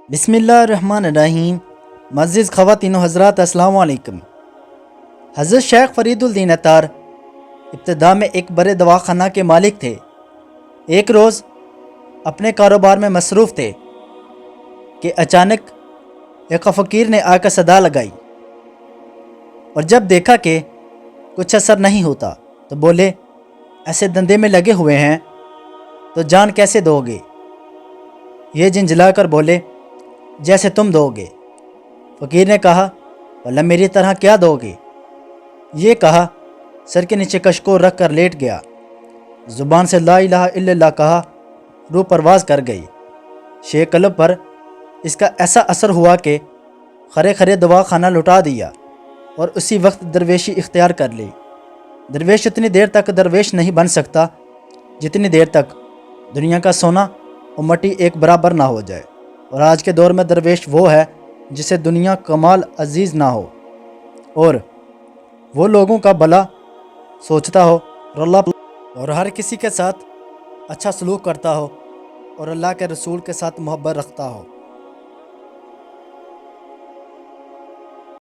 بسم اللہ الرحمن الرحیم۔ معزز خواتین و حضرات، السلام علیکم۔ حضرت شیخ فرید الدین عطار ابتدا میں ایک بڑے دواخانہ کے مالک تھے۔ ایک روز اپنے کاروبار میں مصروف تھے کہ اچانک ایک فقیر نے آ کر صدا لگائی، اور جب دیکھا کہ کچھ اثر نہیں ہوتا تو بولے، ایسے دندے میں لگے ہوئے ہیں تو جان کیسے دو گے؟ یہ جھنجھلا کر بولے، جیسے تم دو گے۔ فقیر نے کہا، بھلا میری طرح کیا دو گے؟ یہ کہا، سر کے نیچے کشکول رکھ کر لیٹ گیا، زبان سے لا الہ الا اللہ کہا، روح پرواز کر گئی۔ شیخ قلب پر اس کا ایسا اثر ہوا کہ کھڑے کھڑے دواخانہ لٹا دیا اور اسی وقت درویشی اختیار کر لی۔ درویش اتنی دیر تک درویش نہیں بن سکتا جتنی دیر تک دنیا کا سونا اور مٹی ایک برابر نہ ہو جائے، اور آج کے دور میں درویش وہ ہے جسے دنیا کمال عزیز نہ ہو، اور وہ لوگوں کا بھلا سوچتا ہو اور ہر کسی کے ساتھ اچھا سلوک کرتا ہو اور اللہ کے رسول کے ساتھ محبت رکھتا ہو۔